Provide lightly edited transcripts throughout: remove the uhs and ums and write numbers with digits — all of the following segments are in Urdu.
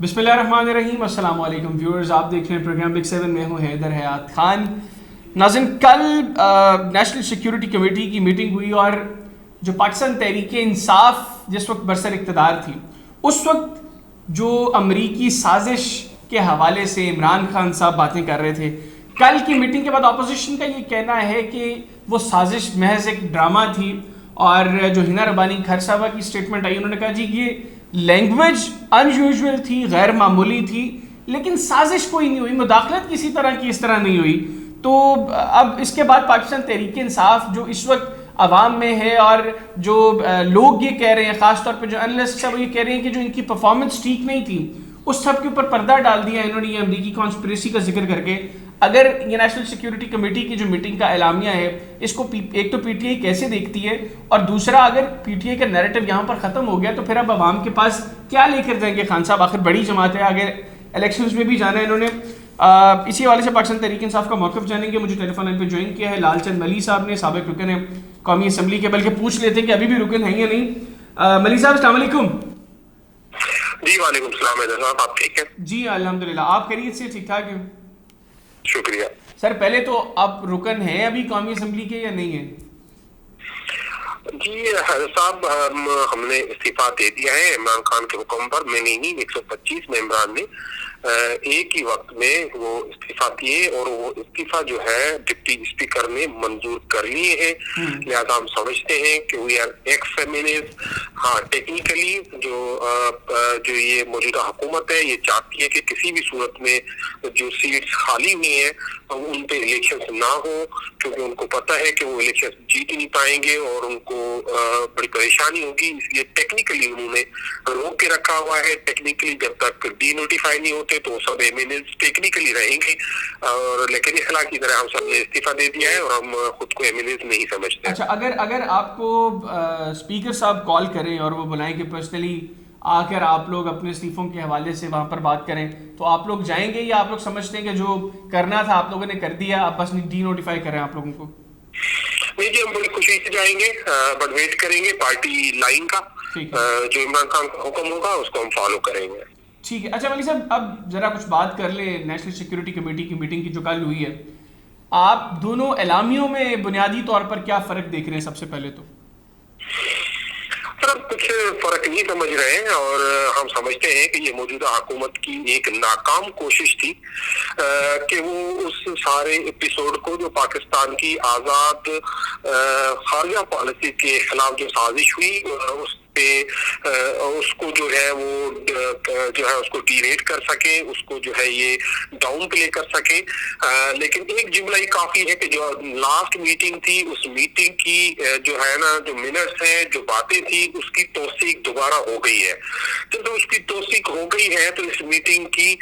بسم اللہ الرحمن الرحیم. السلام علیکم ویورز, آپ دیکھ رہے ہیں پروگرام بگ 7. میں ہوں حیدر حیات خان. ناظرین, کل نیشنل سیکیورٹی کمیٹی کی میٹنگ ہوئی اور جو پاکستان تحریک انصاف جس وقت برسر اقتدار تھی, اس وقت جو امریکی سازش کے حوالے سے عمران خان صاحب باتیں کر رہے تھے, کل کی میٹنگ کے بعد اپوزیشن کا یہ کہنا ہے کہ وہ سازش محض ایک ڈرامہ تھی. اور جو ہنا ربانی کھر صاحبہ کی اسٹیٹمنٹ آئی, انہوں نے کہا جی یہ لینگویج ان یوزول تھی, غیر معمولی تھی, لیکن سازش کوئی نہیں ہوئی, مداخلت کسی طرح کی اس طرح نہیں ہوئی. تو اب اس کے بعد پاکستان تحریک انصاف جو اس وقت عوام میں ہے اور جو لوگ یہ کہہ رہے ہیں, خاص طور پہ جو انالسٹ ہیں وہ یہ کہہ رہے ہیں کہ جو ان کی پرفارمنس ٹھیک نہیں تھی, اس سب کے اوپر پردہ ڈال دیا انہوں نے یہ امریکی کانسپریسی کا ذکر کر کے. اگر یہ نیشنل سیکیورٹی کمیٹی کی جو میٹنگ کا اعلامیہ ہے, اس کو ایک تو پی ٹی آئی کیسے دیکھتی ہے, اور دوسرا اگر پی ٹی آئی کا نیریٹو یہاں پر ختم ہو گیا تو پھر اب عوام کے پاس کیا لے کر جائیں گے خان صاحب؟ آخر بڑی جماعت ہے, آگے الیکشنز میں بھی جانا ہے انہوں نے. اسی حوالے سے پاکستان تحریک انصاف کا موقف جانیں گے. مجھے ٹیلی فون لائن پہ جوائن کیا ہے لال چند ملی صاحب نے, سابق رکن ہیں قومی اسمبلی کے, بلکہ پوچھ لیتے ہیں کہ ابھی بھی رکن ہیں یا نہیں. ملی صاحب السلام علیکم. جی وعلیکم السلام حیدر صاحب, آپ ٹھیک ہیں؟ جی الحمدللہ, آپ خیریت سے ٹھیک ٹھاک ہیں؟ شکریہ سر. پہلے تو آپ رکن ہیں ابھی قومی اسمبلی کے یا نہیں ہیں؟ جی حیدر صاحب, ہم نے استعفیٰ دے دیا ہے عمران خان کے حکم پر. میں نے نہیں, 125 ممبران نے ایک ہی وقت میں وہ استعفیٰ دیے, اور وہ استعفیٰ جو ہے ڈپٹی اسپیکر نے منظور کر لیے ہیں. لہٰذا ہم سمجھتے ہیں کہ وی آر ایکس فیمنسٹ. ہاں, ٹیکنیکلی جو یہ موجودہ حکومت ہے یہ چاہتی ہے کہ کسی بھی صورت میں جو سیٹس خالی ہوئی ہیں ان پہ الیکشنز نہ ہو, کیونکہ ان کو پتہ ہے کہ وہ الیکشن جیت نہیں پائیں گے اور ان کو بڑی پریشانی ہوگی. اس لیے ٹیکنیکلی انہوں نے روک کے رکھا ہوا ہے. ٹیکنیکلی جب تک ڈی نوٹیفائی نہیں ہوتے تو سب ایمیننس ٹیکنیکلی رہیں گے, اور لیکن اخلاق کی طرح ہم سب نے استعفیٰ دے دیا ہے اور ہم خود کو ایمیننس نہیں سمجھتے. اچھا, اگر آپ کو اسپیکر صاحب کال کریں اور وہ بلائیں کہ پرسنلی آ کر آپ لوگ اپنے استعفوں کے حوالے سے وہاں پر بات کریں, تو آپ لوگ جائیں گے یا آپ لوگ سمجھتے ہیں کہ جو کرنا تھا آپ لوگوں نے کر دیا, آپ بس ڈی نوٹیفائی کریں آپ لوگوں کو؟ نہیں جی, ہم بڑی خوشی سے جائیں گے, بٹ ویٹ کریں گے پارٹی لائن کا. جو عمران خان کا حکم ہوگا اس کو ہم فالو کریں گے. ٹھیک ہے. اچھا ملی صاحب, اب ذرا کچھ بات کر لیں نیشنل سیکیورٹی کمیٹی کی میٹنگ کی جو کل ہوئی ہے. آپ دونوں اعلامیوں میں بنیادی طور پر کیا فرق دیکھ رہے ہیں؟ سب سے پہلے تو کچھ فرق نہیں سمجھ رہے ہیں, اور ہم سمجھتے ہیں کہ یہ موجودہ حکومت کی ایک ناکام کوشش تھی کہ وہ اس سارے ایپیسوڈ کو جو پاکستان کی آزاد خارجہ پالیسی کے خلاف جو سازش ہوئی اس پہ اس کو جو ہے وہ اس کو ڈی ریٹ کر سکے, اس کو جو ہے یہ ڈاؤن پلے کر سکے. لیکن ایک جملہ ہی کافی ہے کہ جو لاسٹ میٹنگ تھی اس میٹنگ کی جو ہے نا جو منٹس ہیں, جو باتیں تھی, اس کی توثیق دوبارہ ہو گئی ہے. جب اس کی توثیق ہو گئی ہے تو اس میٹنگ کی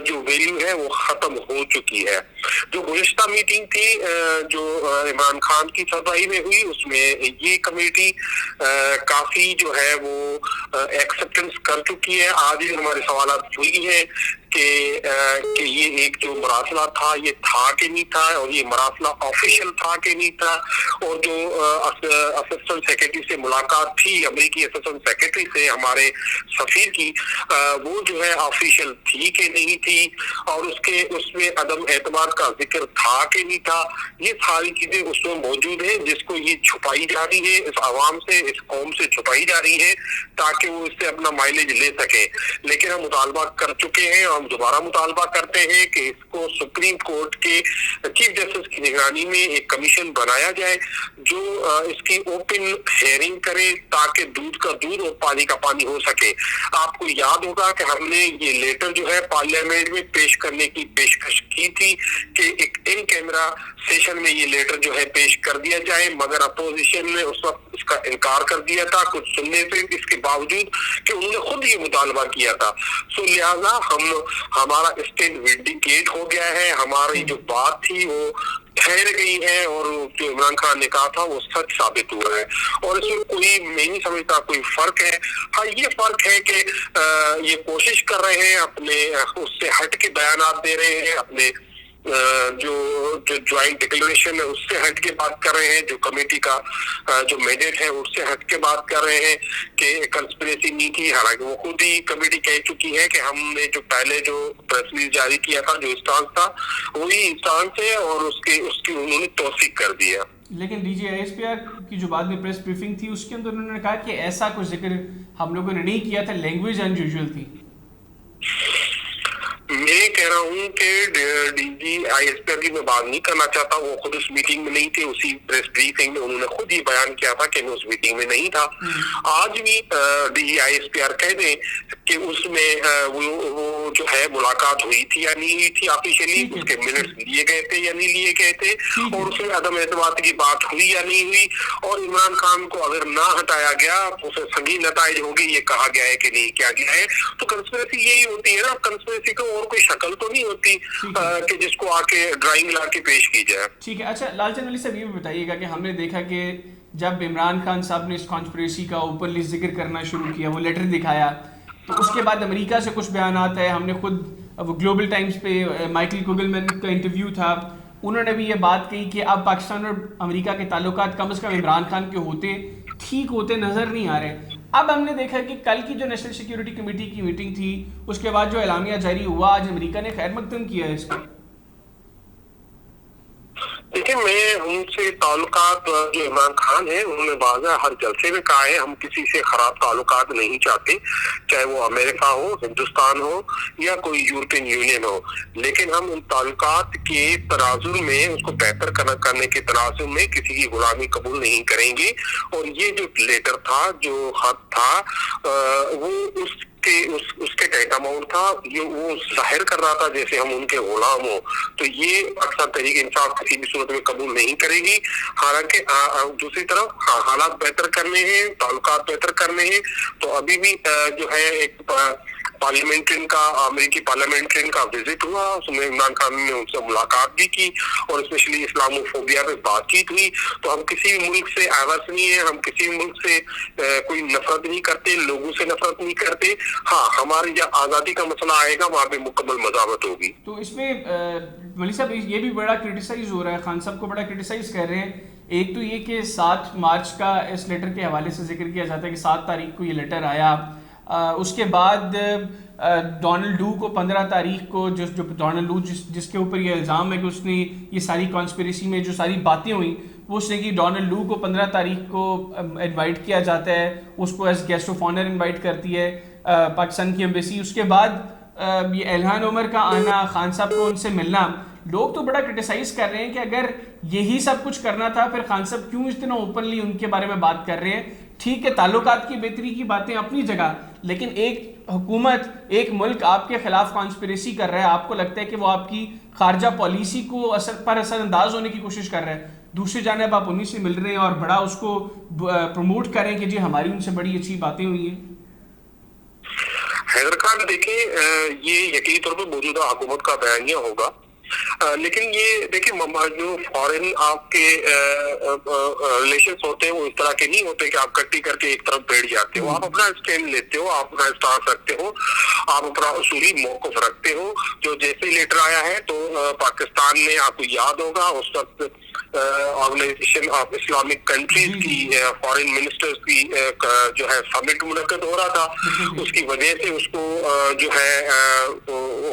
جو ویلیو ہے وہ ختم ہو چکی ہے. جو گزشتہ میٹنگ تھی جو عمران خان کی صدارت میں ہوئی, اس میں یہ کمیٹی کافی جو ہے وہ ایکسپٹنس کر چکی ہے. آج بھی ہمارے سوالات وہی ہیں کہ یہ ایک جو مراسلہ تھا یہ تھا کہ نہیں تھا, اور یہ مراسلہ آفیشیل تھا کہ نہیں تھا, اور جو اسسٹنٹ سیکرٹری سے ملاقات تھی, امریکی اسسٹنٹ سیکرٹری سے ہمارے سفیر کی, وہ جو ہے آفیشیل تھی کہ نہیں تھی, اور اس میں عدم اعتماد کا ذکر تھا کہ نہیں تھا. یہ ساری چیزیں اس میں موجود ہیں جس کو یہ چھپائی جا رہی ہے, اس عوام سے, اس قوم سے چھپائی جا رہی ہے تاکہ وہ اس سے اپنا مائلیج لے سکے. لیکن ہم مطالبہ کر چکے ہیں, ہم دوبارہ مطالبہ کرتے ہیں کہ اس کو سپریم کورٹ کے چیف جسٹس کی نگرانی میں ایک کمیشن بنایا جائے جو اس کی اوپن ہیئرنگ کرے تاکہ دودھ کا دودھ اور پانی کا پانی ہو سکے. آپ کو یاد ہوگا کہ ہم نے یہ لیٹر جو ہے پارلیمنٹ میں پیش کرنے کی پیشکش کی تھی کہ ایک ان کیمرہ سیشن میں یہ لیٹر جو ہے پیش کر دیا جائے, مگر اپوزیشن نے اس وقت اس کا انکار کر دیا تھا کچھ سننے سے, اس کے باوجود کہ انہوں نے خود یہ مطالبہ کیا تھا. سو لہٰذا ہمارا اسٹینڈ وینڈیکیٹ ہو گیا ہے, ہماری جو بات تھی وہ ٹھہر گئی ہے, اور جو عمران خان نے کہا تھا وہ سچ ثابت ہوا ہے, اور اس میں کوئی میں نہیں سمجھتا کوئی فرق ہے. ہاں یہ فرق ہے کہ یہ کوشش کر رہے ہیں اپنے اس سے ہٹ کے بیانات دے رہے ہیں, اپنے جو جوائنٹ ڈکلریشن ہے اس سے ہٹ کے بات کر رہے ہیں, جو کمیٹی کا جو مینڈیٹ ہے اس سے ہٹ کے بات کر رہے ہیں کہ کنسپریسی نہیں تھی. حالانکہ وہ خود ہی کمیٹی کہہ چکی ہے کہ ہم نے جو پہلے جو پریس ریلیز جاری کیا تھا, جو اسٹانس تھا وہی اسٹانس ہے, اور اس کی انہوں نے توثیق کر دیا. لیکن D G I S P R کی جو بعد میں پریس بریفنگ تھی اس کے اندر انہوں نے کہا کہ ایسا کچھ ذکر ہم لوگوں نے نہیں کیا تھا, لینگویج انیوژل تھی. میں کہہ رہا ہوں کہ D G I S P R کی میں بات نہیں کرنا چاہتا, وہ خود اس میٹنگ میں نہیں تھے. اسی پریس بریفنگ میں انہوں نے خود ہی بیان کیا تھا کہ میں اس میٹنگ میں نہیں تھا. آج بھی D G I S P R کہہ دیں کہ اس میں وہ جو ہے ملاقات ہوئی تھی یا نہیں ہوئی تھی آفیشیلی, اس کے منٹس لیے گئے تھے یا نہیں لیے گئے تھے, اور اس میں عدم اعتماد کی بات ہوئی یا نہیں ہوئی, اور عمران خان کو اگر نہ ہٹایا گیا اسے سنگین نتائج ہوگی یہ کہا گیا ہے کہ نہیں کیا گیا ہے. تو کنسپریسی یہی ہوتی ہے نا, کنسپریسی کو اور کوئی شکل تو نہیں ہوتی کہ جس کو آ کے ڈرائنگ لا کے پیش کی جائے. ٹھیک ہے. اچھا لال چند علی صاحب یہ بھی بتائیے گا کہ ہم نے دیکھا کہ جب عمران خان صاحب نے اس کانسپریسی کا اوپنلی ذکر کرنا شروع کیا, وہ لیٹر دکھایا, تو اس کے بعد امریکہ سے کچھ بیانات ہے. ہم نے خود وہ گلوبل ٹائمز پہ مائیکل کوگلمین کا انٹرویو تھا, انہوں نے بھی یہ بات کہی کہ اب پاکستان اور امریکہ کے تعلقات کم از کم عمران خان کے ہوتے ٹھیک ہوتے نظر نہیں آ رہے. اب ہم نے دیکھا کہ کل کی جو نیشنل سیکیورٹی کمیٹی کی میٹنگ تھی اس کے بعد جو اعلامیہ جاری ہوا, آج امریکہ نے خیر مقدم کیا ہے اس کا. دیکھیں, میں ان سے تعلقات جو عمران خان ہے انہوں نے واضح ہر جلسے میں کہا ہے ہم کسی سے خراب تعلقات نہیں چاہتے, چاہے وہ امریکہ ہو, ہندوستان ہو یا کوئی یورپین یونین ہو, لیکن ہم ان تعلقات کے تناظر میں اس کو بہتر کرنے کے تناظر میں کسی کی غلامی قبول نہیں کریں گے. اور یہ جو لیٹر تھا, جو خط تھا, وہ اس کے کہنے موڈ تھا, یہ وہ ظاہر کر رہا تھا جیسے ہم ان کے غلام ہوں. تو یہ پاکستان تحریک انصاف کسی بھی صورت میں قبول نہیں کرے گی. حالانکہ دوسری طرف حالات بہتر کرنے ہیں, تعلقات بہتر کرنے ہیں, تو ابھی بھی جو ہے ایک پارلیمنٹرین کا, امریکی پارلیمنٹرین کا وزٹ ہوا, اس میں عمران خان نے ان سے ملاقات بھی کی اور اسپیشلی اسلاموفوبیا پہ بات چیت ہوئی. تو ہم کسی بھی ملک سے آوارس نہیں ہیں, ہم کسی بھی ملک سے کوئی نفرت نہیں کرتے, لوگوں سے نفرت نہیں کرتے. ہاں, ہماری جب آزادی کا مسئلہ آئے گا وہاں پہ مکمل مذاہبت ہوگی. تو اس میں ولی صاحب یہ بھی بڑا کرٹیسائز ہو رہا ہے, خان صاحب کو بڑا کرٹیسائز کر رہے ہیں. ایک تو یہ کہ 7 مارچ کا اس لیٹر کے حوالے سے ذکر کیا جاتا ہے کہ 7 تاریخ کو یہ لیٹر آیا, اس کے بعد ڈونلڈ ڈو کو 15 تاریخ کو جو ڈونلڈ ڈو جس کے اوپر یہ الزام ہے کہ اس نے یہ ساری کانسپریسی میں جو ساری باتیں ہوئیں وہ اس نے کہ ڈونلڈ ڈو کو 15 تاریخ کو انوائٹ کیا جاتا ہے, اس کو as guest of honour invite کرتی ہے پاکستان کی ایمبیسی. اس کے بعد یہ الہان عمر کا آنا, خان صاحب کو ان سے ملنا, لوگ تو بڑا کرٹیسائز کر رہے ہیں کہ اگر یہی سب کچھ کرنا تھا پھر خان صاحب کیوں اتنا اوپنلی ان کے بارے میں بات کر رہے ہیں. ٹھیک ہے, تعلقات کی بہتری کی باتیں اپنی جگہ, لیکن ایک حکومت, ایک ملک آپ کے خلاف کانسپریسی کر رہا ہے, آپ کو لگتا ہے کہ وہ آپ کی خارجہ پالیسی کو اثر انداز ہونے کی کوشش کر رہا ہے, دوسری جانب آپ انہیں سے مل رہے ہیں اور بڑا اس کو پروموٹ کریں کہ جی ہماری ان سے بڑی اچھی باتیں ہوئی ہیں. حیدر خان دیکھیں, یہ یقینی طور پر موجودہ حکومت کا بیانیہ ہوگا, لیکن یہ دیکھیں جو فارن آپ کے ریلیشنز ہوتے ہیں وہ اس طرح کے نہیں ہوتے کہ آپ کٹی کر کے ایک طرف بیٹھ جاتے ہو. آپ اپنا اسٹینڈ لیتے ہو, آپ اپنا اسٹانس رکھتے ہو, آپ اپنا اصولی موقف رکھتے ہو. جو جیسے لیٹر آیا ہے تو پاکستان نے, آپ کو یاد ہوگا اس وقت آرگنائزیشن آف اسلامک کنٹریز کی فارن منسٹرز کی جو ہے سمٹ منعقد ہو رہا تھا, اس کی وجہ سے اس کو جو ہے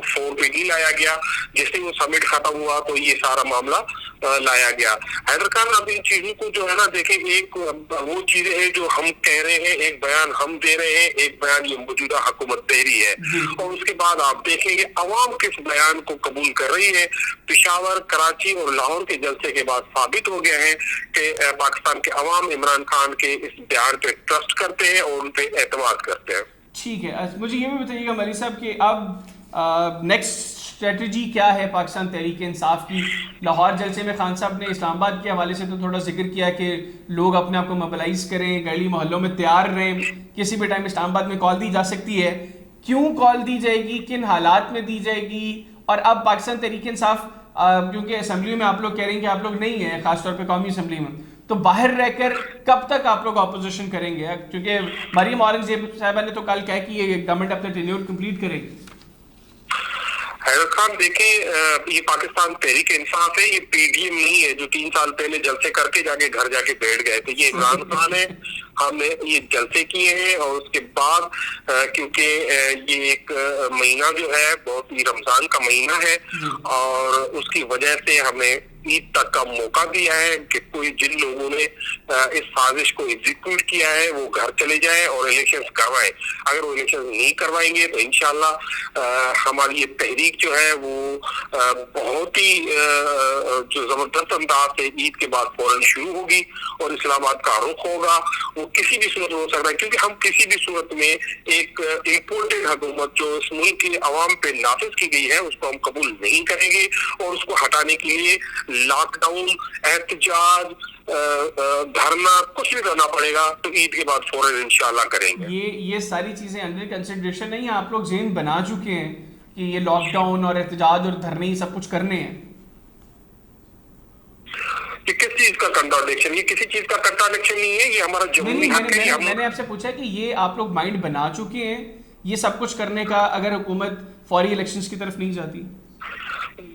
فون پہ نہیں لایا گیا. جیسے وہ سمٹ ختم ہوا تو یہ سارا معاملہ لایا گیا. حیدر خان, اب ان چیزوں کو جو ہے نا دیکھیں, ایک وہ چیزیں ہیں جو ہم کہہ رہے ہیں, ایک بیان ہم دے رہے ہیں, ایک بیان یہ موجودہ حکومت دے رہی ہے, اور اس کے بعد آپ دیکھیں گے عوام کس بیان کو قبول کر رہی ہے. پشاور, کراچی اور لاہور کے جلسے کے بعد ثابت ہو گیا ہے کہ پاکستان کے عوام عمران خان کے اس بیان پہ ٹرسٹ کرتے ہیں اور ان پہ اعتماد کرتے ہیں. ٹھیک ہے, مجھے یہ بھی بتائیے گا ملی صاحب کہ اب نیکسٹ اسٹریٹجی کیا ہے پاکستان تحریک انصاف کی. لاہور جلسے میں خان صاحب نے اسلام آباد کے حوالے سے تو تھوڑا ذکر کیا کہ لوگ اپنے آپ کو موبلائز کریں, گلی محلوں میں تیار رہیں, کسی بھی ٹائم اسلام آباد میں کال دی جا سکتی ہے. کیوں کال دی جائے گی, کن حالات میں دی جائے گی, اور اب پاکستان تحریک انصاف کیونکہ اسمبلی میں آپ لوگ کہہ رہے ہیں کہ آپ لوگ نہیں ہیں, خاص طور پہ قومی اسمبلی میں, تو باہر رہ کر کب تک آپ لوگ اپوزیشن کریں گے؟ کیونکہ مریم اورنگزیب صاحبہ نے تو کل کہا کہ یہ گورنمنٹ اپنا ٹینیور کمپلیٹ کرے گی. حیرت خان دیکھیں یہ پاکستان تحریک انصاف ہے, یہ پی ڈی ایم نہیں ہے جو 3 سال پہلے جلسے کر کے جا کے گھر جا کے بیٹھ گئے تھے. یہ عمران خان ہے, ہم نے یہ جلسے کیے ہیں اور اس کے بعد کیونکہ یہ ایک مہینہ جو ہے بہت ہی رمضان کا مہینہ ہے اور اس کی وجہ سے ہمیں عید تک کا موقع دیا ہے کہ کوئی جن لوگوں نے اس سازش کو ایگزیکیوٹ کیا ہے وہ گھر چلے جائیں اور الیکشنز کروائیں. اگر وہ الیکشنز نہیں کروائیں گے تو انشاءاللہ ہماری یہ تحریک جو ہے وہ بہت ہی جو زبردست انداز سے عید کے بعد فوراً شروع ہوگی اور اسلام آباد کا رخ ہوگا. وہ کسی بھی صورت میں ہو سکتا ہے کیونکہ ہم کسی بھی صورت میں ایک امپورٹڈ حکومت جو اس ملک کے عوام پہ نافذ کی گئی ہے اس کو ہم قبول نہیں کریں گے اور اس کو ہٹانے کے لیے لاک ڈاؤن, احتجاج, دھرنا کچھ بھی کرنا پڑے گا تو عید کے بعد فوراً انشاءاللہ کریں گے. یہ ساری چیزیں انڈر کنسیڈریشن نہیں ہیں, آپ لوگ ذہن بنا چکے ہیں کہ یہ لاک ڈاؤن اور احتجاج اور دھرنے یہ سب کچھ کرنے ہیں؟ یہ کس چیز کا کنٹراڈکشن؟ یہ کسی چیز کا کنٹراڈکشن نہیں ہے, یہ ہمارا جمہوری حق ہے. میں نے آپ سے پوچھا کہ یہ آپ لوگ مائنڈ بنا چکے ہیں یہ سب کچھ کرنے کا اگر حکومت فوری الیکشنز کی طرف نہیں جاتی؟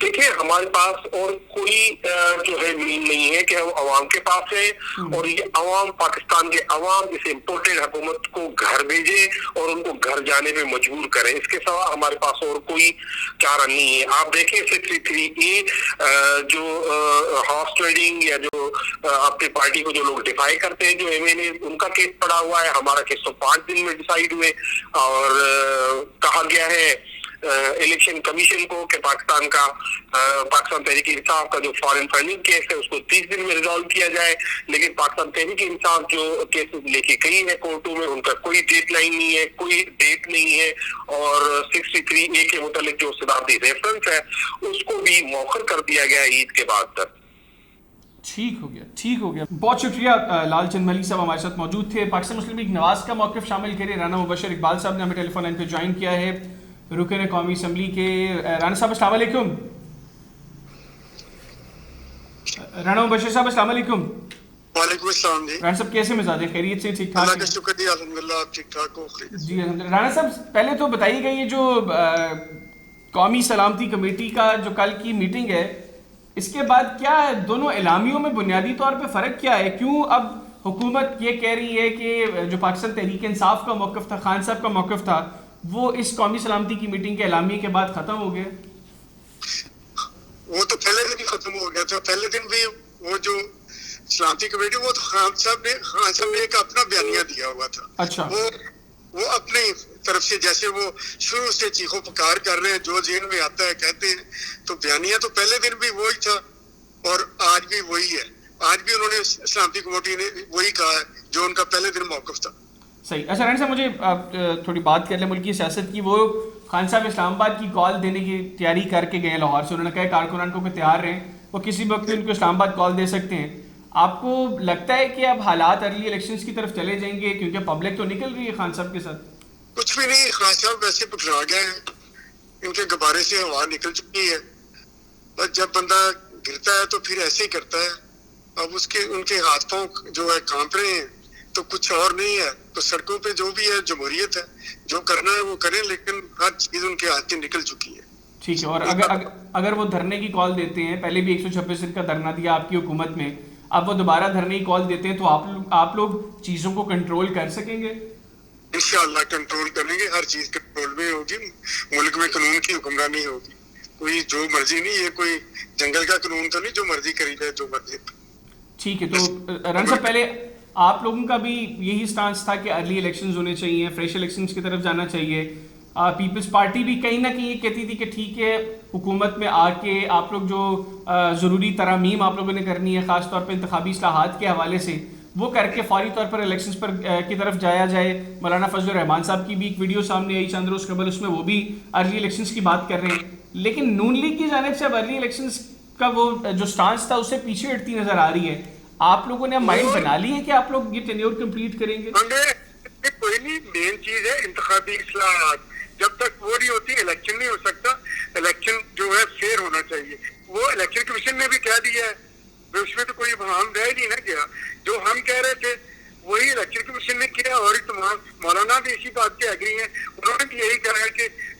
دیکھیں ہمارے پاس اور کوئی جو ہے مین نہیں ہے کہ ہم عوام کے پاس ہیں اور یہ عوام, پاکستان کے عوام اس امپورٹڈ حکومت کو گھر بھیجے اور ان کو گھر جانے پہ مجبور کریں. اس کے سوا ہمارے پاس اور کوئی چارہ نہیں ہے. آپ دیکھیں 633A جو ہارس ٹریڈنگ یا جو اپنی پارٹی کو جو لوگ ڈیفائی کرتے ہیں جو MNA ان کا کیس پڑا ہوا ہے, ہمارا کیس تو 5 دن میں ڈیسائیڈ ہوئے اور کہا گیا ہے الیکشن کمیشن کو کہ پاکستان تحریک انصاف کا جو فارن فنڈنگ کیس ہے اس کو 30 دن میں ریزالو کیا جائے. لیکن پاکستان تحریک انصاف جو کیسز لے کے گئی ہے کورٹوں میں ان کا کوئی ڈیٹ لائن نہیں ہے, کوئی ڈیٹ نہیں ہے اور 63A کے متعلق جو صدارتی ریفرنس ہے اس کو بھی مؤخر کر دیا گیا ہے عید کے بعد تک. ٹھیک ہو گیا. بہت شکریہ. لال چند ملک صاحب ہمارے ساتھ موجود تھے. پاکستان مسلم لیگ نواز کا موقف شامل کرے. رانا مبشر اقبال صاحب نے ہمیں ٹیلی فون لائن پہ جوائن کیا ہے, رکن قومی اسمبلی کے. رانا صاحب السلام علیکم. رانا مبشر صاحب السلام علیکم. وعلیکم السلام جی. رانا صاحب کیسے مزاج ہے؟ خیریت سے؟ ٹھیک ٹھاک؟ اللہ کا شکر جی, الحمدللہ آپ ٹھیک ٹھاک ہو؟ جی الحمدللہ. رانا صاحب پہلے تو بتائیے گا یہ جو قومی سلامتی کمیٹی کا جو کل کی میٹنگ ہے اس کے بعد کیا دونوں اعلامیوں میں بنیادی طور پہ فرق کیا ہے؟ کیوں اب حکومت یہ کہہ رہی ہے کہ جو پاکستان تحریک انصاف کا موقف تھا, خان صاحب کا موقف تھا, وہ اس قومی سلامتی کی میٹنگ کے اعلامیے کے بعد ختم ہو گیا؟ وہ تو پہلے دن ہی ختم ہو گیا تھا. پہلے دن بھی وہ جو سلامتی کمیٹی وہ تو خان صاحب نے ایک اپنا بیانیہ دیا ہوا تھا. اچھا. وہ اپنی طرف سے جیسے وہ شروع سے چیخو پکار کر رہے ہیں, جو ذہن میں آتا ہے کہتے ہیں, تو بیانیہ تو پہلے دن بھی وہی تھا اور آج بھی وہی ہے. آج بھی انہوں نے سلامتی کمیٹی نے وہی کہا ہے جو ان کا پہلے دن موقف تھا. صحیح. اچھا رائن صاحب مجھے آپ تھوڑی بات کر لیں ملکی سیاست کی. وہ خان صاحب اسلام آباد کی کال دینے کی تیاری کر کے گئے ہیں لاہور سے. انہوں نے کہا کارکنان کو تیار رہیں, وہ کسی وقت ان کو اسلام آباد کال دے سکتے ہیں. آپ کو لگتا ہے کہ اب حالات ارلی الیکشنز کی طرف چلے جائیں گے کیونکہ پبلک تو نکل رہی ہے خان صاحب کے ساتھ؟ کچھ بھی نہیں, خان صاحب ویسے پکڑا گئے ہیں, ان کے غبارے سے ہوا نکل چکی ہے. بس جب بندہ گرتا ہے تو پھر ایسے ہی کرتا ہے. اب ان کے ہاتھ پاؤں جو ہے کانپ رہے ہیں تو کچھ اور نہیں ہے. تو سڑکوں پہ جو بھی ہے جمہوریت ہے, جو کرنا ہے وہ کریں, لیکن ہر چیز ان کے ہاتھ سے نکل چکی ہے. ٹھیک ہے. اور اگر وہ دھرنے کی کال دیتے ہیں, پہلے بھی 126 دن کا دھرنا دیا آپ کی حکومت میں, اب وہ دوبارہ دھرنے کی کال دیتے ہیں تو آپ لوگ چیزوں کو کنٹرول کر سکیں گے؟ انشاءاللہ کنٹرول کریں گے. ہر چیز کنٹرول میں ہوگی. ملک میں قانون کی حکمرانی ہوگی. کوئی جو مرضی نہیں, یہ کوئی جنگل کا قانون تو نہیں جو مرضی کری جائے جو مرضی. ٹھیک ہے. تو رن صاحب پہلے آپ لوگوں کا بھی یہی سٹانس تھا کہ ارلی الیکشنز ہونے چاہیے, فریش الیکشنز کی طرف جانا چاہیے. پیپلز پارٹی بھی کہیں نہ کہیں یہ کہتی تھی کہ ٹھیک ہے حکومت میں آ کے آپ لوگ جو ضروری ترامیم آپ لوگوں نے کرنی ہے خاص طور پہ انتخابی اصلاحات کے حوالے سے وہ کر کے فوری طور پر الیکشنز پر کی طرف جایا جائے. مولانا فضل الرحمان صاحب کی بھی ایک ویڈیو سامنے آئی چند روز قبل, اس میں وہ بھی ارلی الیکشنز کی بات کر رہے ہیں. لیکن نون لیگ کی جانب سے اب ارلی الیکشنز کا وہ جو سٹانس تھا اس سے پیچھے ہٹتی نظر آ رہی ہے. آپ لوگوں نے مائنڈ بنا لی ہے کہ آپ لوگ یہ ٹینیور کمپلیٹ کریں گے؟ کوئی نہیں, مین چیز ہے انتخابی اصلاحات. جب تک وہ نہیں ہوتی الیکشن نہیں ہو سکتا. الیکشن جو ہے فیئر ہونا چاہیے. وہ الیکشن کمیشن نے بھی کہہ دیا ہے, اس میں تو کوئی ابہام رہ نہیں نہ گیا. جو ہم کہہ رہے تھے وہی الیکشن کمیشن نے کیا, اور تمام مولانا بھی اسی بات کے ایگری ہیں. انہوں نے بھی یہی کہا ہے کہ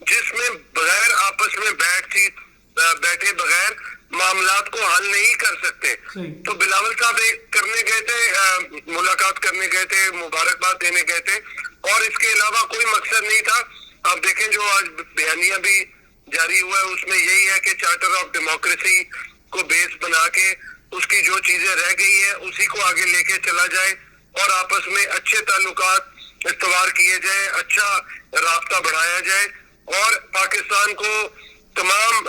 جس میں بغیر آپس میں بیٹھے بغیر معاملات کو حل نہیں کر سکتے. تو بلاول صاحب کرنے گئے تھے, ملاقات کرنے گئے تھے, مبارکباد دینے گئے تھے, اور اس کے علاوہ کوئی مقصد نہیں تھا. آپ دیکھیں جو آج بیانیہ بھی جاری ہوا ہے اس میں یہی ہے کہ چارٹر آف ڈیموکریسی کو بیس بنا کے اس کی جو چیزیں رہ گئی ہیں اسی کو آگے لے کے چلا جائے اور آپس میں اچھے تعلقات استوار کیے جائیں, اچھا رابطہ بڑھایا جائے, اور پاکستان کو تمام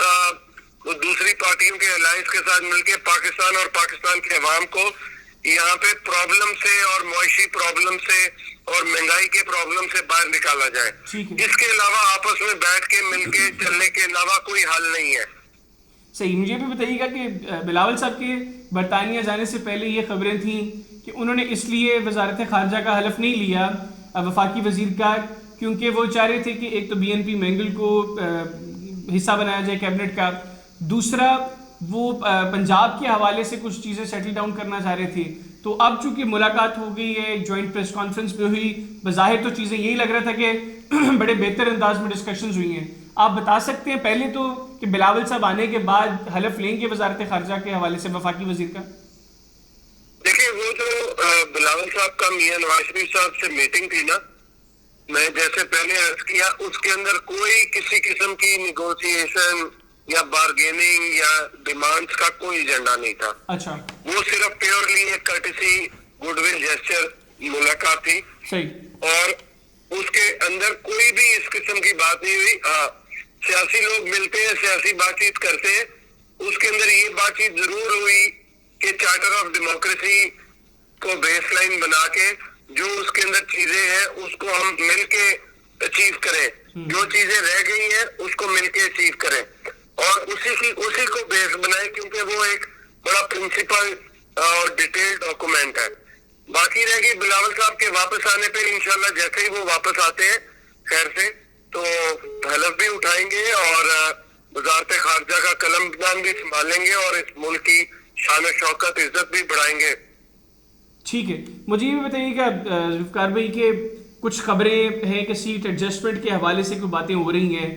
دوسری پارٹیوں کے الائنس کے ساتھ مل کے پاکستان اور پاکستان کے عوام کو یہاں پہ پرابلم سے اور معاشی پرابلم سے اور مہنگائی کے پرابلم سے باہر نکالا جائے. اس کے علاوہ آپس میں بیٹھ کے مل کے چلنے کے علاوہ کوئی حل نہیں ہے. صحیح. مجھے بھی بتائیے گا کہ بلاول صاحب کے برطانیہ جانے سے پہلے یہ خبریں تھیں کہ انہوں نے اس لیے وزارت خارجہ کا حلف نہیں لیا وفاقی وزیر کا کیونکہ وہ چاہ رہے تھے کہ ایک تو بی این پی مینگل کو حصہ بنایا جائے کیبنٹ کا, دوسرا وہ پنجاب کے حوالے سے کچھ چیزیں سیٹل ڈاؤن کرنا چاہ رہے تھے. تو اب چونکہ ملاقات ہو گئی ہے, جوائنٹ پریس کانفرنس پہ ہوئی, بظاہر تو چیزیں یہی لگ رہا تھا کہ بڑے بہتر انداز میں ڈسکشنز ہوئی ہیں. آپ بتا سکتے ہیں پہلے تو کہ بلاول صاحب آنے کے بعد حلف لیں گے وزارت خارجہ کے حوالے سے وفاقی وزیر کا؟ دیکھیں وہ جو بلاول صاحب کا میاں نواز شریف صاحب سے میٹنگ تھی نا, میں جیسے پہلے عرض کیا اس کے اندر کوئی کسی قسم کی نیگوسیشن یا بارگیننگ یا ڈیمانڈز کا کوئی ایجنڈا نہیں تھا. اچھا. وہ صرف پیورلی ایک کرٹسی گڈ ول جیسچر ملاقات تھی. صحیح. اور اس کے اندر کوئی بھی اس قسم کی بات نہیں ہوئی. سیاسی لوگ ملتے ہیں, سیاسی بات چیت کرتے ہیں, اس کے اندر یہ بات چیت ضرور ہوئی کہ چارٹر آف ڈیموکریسی کو بیس لائن بنا کے جو اس کے اندر چیزیں ہیں اس کو ہم مل کے اچیو کریں, جو چیزیں رہ گئی ہیں اس کو مل کے اچیو کریں, اور اسی کو بیس بنائیں کیونکہ وہ ایک بڑا پرنسپل اور ڈیٹیل ڈاکومنٹ ہے. باقی رہ گئی بلاول صاحب کے واپس آنے پہ انشاءاللہ جیسے ہی وہ واپس آتے ہیں خیر سے تو حلف بھی اٹھائیں گے اور وزارت خارجہ کا قلم دان بھی سنبھالیں گے اور اس ملک کی شان و شوکت عزت بھی بڑھائیں گے. ٹھیک ہے. مجھے یہ بھی بتائیے گا ذوالفقار بھائی کہ کچھ خبریں ہیں کہ سیٹ ایڈجسٹمنٹ کے حوالے سے کوئی باتیں ہو رہی ہیں,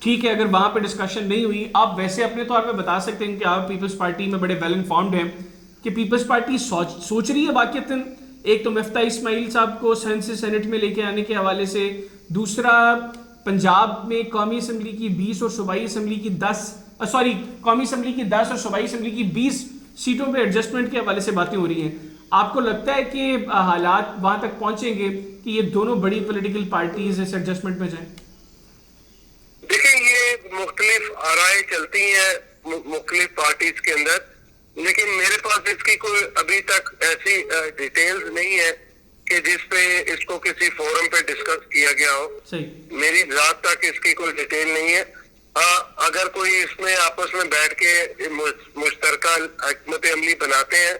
ٹھیک ہے, اگر وہاں پہ ڈسکشن نہیں ہوئی آپ ویسے اپنے طور پہ بتا سکتے ہیں کہ آپ پیپلز پارٹی میں بڑے ویل انفارمڈ ہیں کہ پیپلز پارٹی سوچ رہی ہے واقعتاً ایک تو مفتاح اسماعیل صاحب کو سن سے سینٹ میں لے کے آنے کے حوالے سے, دوسرا پنجاب میں قومی اسمبلی کی 20 اور صوبائی اسمبلی کی 10 قومی اسمبلی کی 10 اور صوبائی اسمبلی کی 20 سیٹوں پہ ایڈجسٹمنٹ کے حوالے سے باتیں ہو رہی ہیں. آپ کو لگتا ہے کہ حالات وہاں تک پہنچیں گے کہ یہ دونوں بڑی پولیٹیکل پارٹیز اس ایڈجسٹمنٹ میں جائیں؟ دیکھیں یہ مختلف آرائیں چلتی ہیں مختلف پارٹیز کے اندر, لیکن میرے پاس اس کی کوئی ابھی تک ایسی ڈیٹیلز نہیں ہے کہ جس پہ اس کو کسی فورم پہ ڈسکس کیا گیا ہو. میری ذات تک اس کی کوئی ڈیٹیل نہیں ہے. اگر کوئی اس میں آپس میں بیٹھ کے مشترکہ حکمت عملی بناتے ہیں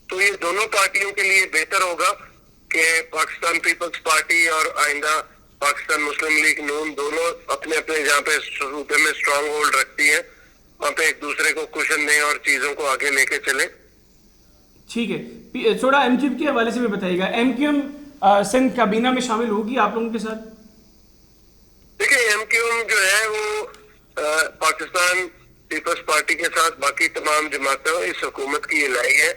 تو یہ دونوں پارٹیوں کے لیے بہتر ہوگا کہ پاکستان پیپلز پارٹی اور آئندہ پاکستان مسلم لیگ نون دونوں اپنے اپنے جہاں پہ صوبے میں اسٹرانگ ہولڈ رکھتی ہے وہاں پہ ایک دوسرے کو کوشن دیں اور چیزوں کو آگے لے کے چلیں. ٹھیک ہے. تھوڑا ایم کیو ایم کے حوالے سے بھی بتائیے گا, ایم کیو ایم سندھ کابینہ میں شامل ہوگی آپ لوگوں کے ساتھ؟ دیکھیں ایم کیو ایم جو ہے وہ پاکستان پیپلز پارٹی کے ساتھ باقی تمام جماعتوں اس حکومت کی الائی ہے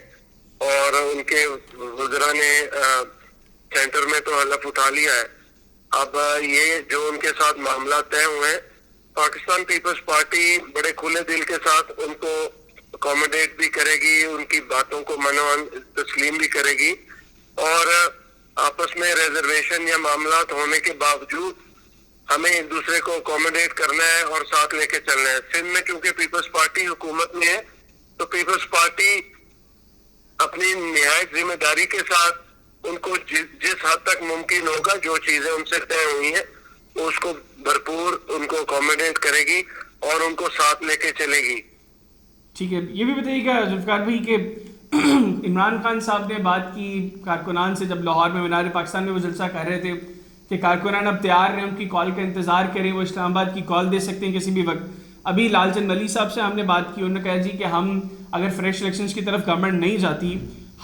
اور ان کے وزراء نے سینٹر میں تو حلف اٹھا لیا ہے. اب یہ جو ان کے ساتھ معاملات طے ہوئے ہیں پاکستان پیپلز پارٹی بڑے کھلے دل کے ساتھ ان کو اکوموڈیٹ بھی کرے گی, ان کی باتوں کو منوان تسلیم بھی کرے گی, اور آپس میں ریزرویشن یا معاملات ہونے کے باوجود ہمیں ایک دوسرے کو اکوموڈیٹ کرنا ہے اور ساتھ لے کے چلنا ہے. سندھ میں کیونکہ پیپلز پارٹی حکومت میں ہے تو پیپلز پارٹی اپنی نہایت ذمہ داری کے ساتھ ان کو جس حد تک ممکن ہوگا جو چیزیں ان سے طے ہوئی ہیں اس کو بھرپور ان کو اکوموڈیٹ کرے گی اور ان کو ساتھ لے کے چلے گی. ٹھیک ہے. یہ بھی بتائیے گا ذوالفقار بھائی کہ عمران خان صاحب نے بات کی کارکنان سے جب لاہور میں مینار پاکستان میں وہ جلسہ کر رہے تھے کہ کارکنان اب تیار ہیں, ان کی کال کا انتظار کریں, وہ اسلام آباد کی کال دے سکتے ہیں کسی بھی وقت. ابھی لال چند ملی صاحب سے ہم نے بات کی, انہوں نے کہا جی کہ ہم اگر فریش الیکشنز کی طرف گورنمنٹ نہیں جاتی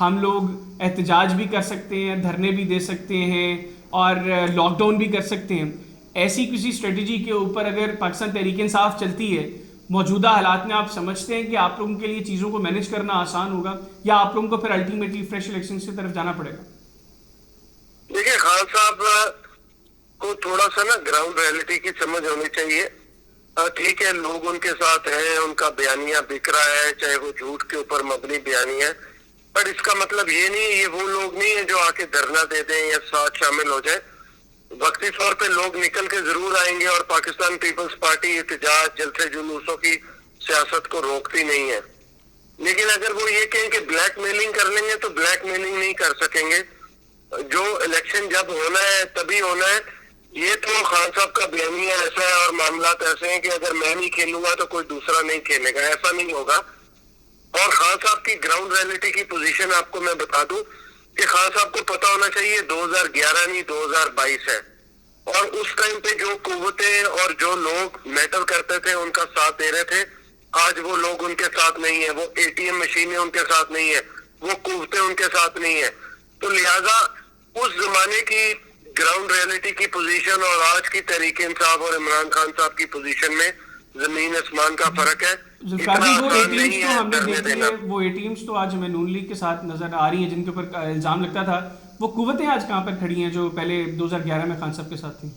ہم لوگ احتجاج بھی کر سکتے ہیں, دھرنے بھی دے سکتے ہیں اور لاک ڈاؤن بھی کر سکتے ہیں. ایسی کسی اسٹریٹجی کے اوپر اگر پاکستان تحریک انصاف چلتی ہے موجودہ حالات میں، آپ سمجھتے ہیں کہ آپ لوگوں کے لیے چیزوں کو مینیج کرنا آسان ہوگا یا آپ لوگوں کو پھر الٹیمیٹلی فریش الیکشن کی طرف جانا پڑے گا؟ دیکھیں خان صاحب کو تھوڑا سا نا گراؤنڈ ریئلٹی کی سمجھ ہونی چاہیے. ٹھیک ہے لوگ ان کے ساتھ ہیں، ان کا بیانیہ بک رہا ہے، چاہے وہ جھوٹ کے اوپر مبنی بیانیہ ہے، پر اس کا مطلب یہ نہیں ہے، یہ وہ لوگ نہیں ہیں جو آ کے دھرنا دے دیں یا ساتھ شامل ہو جائیں. وقتی طور پہ لوگ نکل کے ضرور آئیں گے، اور پاکستان پیپلز پارٹی احتجاج جلسے جلوسوں کی سیاست کو روکتی نہیں ہے. لیکن اگر وہ یہ کہیں کہ بلیک میلنگ کر لیں گے تو بلیک میلنگ نہیں کر سکیں گے. جو الیکشن جب ہونا ہے تبھی ہونا ہے. یہ تو خان صاحب کا بیانیہ ایسا ہے اور معاملات ایسے ہیں کہ اگر میں نہیں کھیلوں گا تو کوئی دوسرا نہیں کھیلے گا، ایسا نہیں ہوگا. اور خان صاحب کی گراؤنڈ ریئلٹی کی پوزیشن آپ کو میں بتا دوں کہ خان صاحب کو پتا ہونا چاہیے 2011 نہیں 2022 ہے، اور اس ٹائم پہ جو قوتیں اور جو لوگ میٹر کرتے تھے ان کا ساتھ دے رہے تھے. آج وہ لوگ ان کے ساتھ نہیں ہیں، وہ اے ٹی ایم مشینیں ان کے ساتھ نہیں ہیں، وہ قوتیں ان کے ساتھ نہیں ہیں. تو لہٰذا اس زمانے کی گراؤنڈ ریئلٹی کی پوزیشن اور آج کی تحریک انصاف اور عمران خان صاحب کی پوزیشن میں زمین آسمان کا فرق ہے. وہ اے ٹی ایمز تو آج ہمیں نون لیگ کے ساتھ نظر آ رہی ہیں جن کے اوپر الزام لگتا تھا. وہ قوتیں آج کہاں پر کھڑی ہیں جو پہلے 2011 میں خان صاحب کے ساتھ تھیں؟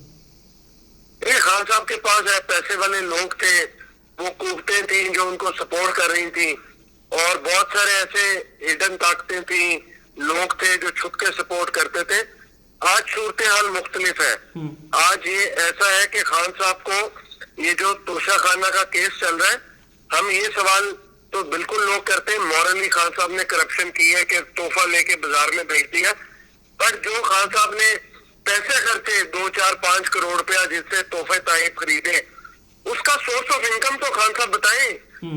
خان صاحب کے پاس پیسے والے لوگ تھے، وہ قوتیں تھیں جو ان کو سپورٹ کر رہی تھیں، اور بہت سارے ایسے ہڈن طاقتیں تھیں، لوگ تھے جو چھپ کے سپورٹ کرتے تھے. آج صورتحال مختلف ہے. آج یہ ایسا ہے کہ خان صاحب کو یہ جو توشہ خانہ کا کیس چل رہا ہے، ہم یہ سوال تو بالکل لوگ کرتے ہیں مورلی خان صاحب نے کرپشن کی ہے کہ تحفہ لے کے بازار میں بھیج دیا، پر جو خان صاحب نے پیسے خرچے 2 4 5 کروڑ روپیہ جس سے تحفے تحائف خریدے، اس کا سورس آف انکم تو خان صاحب بتائیں.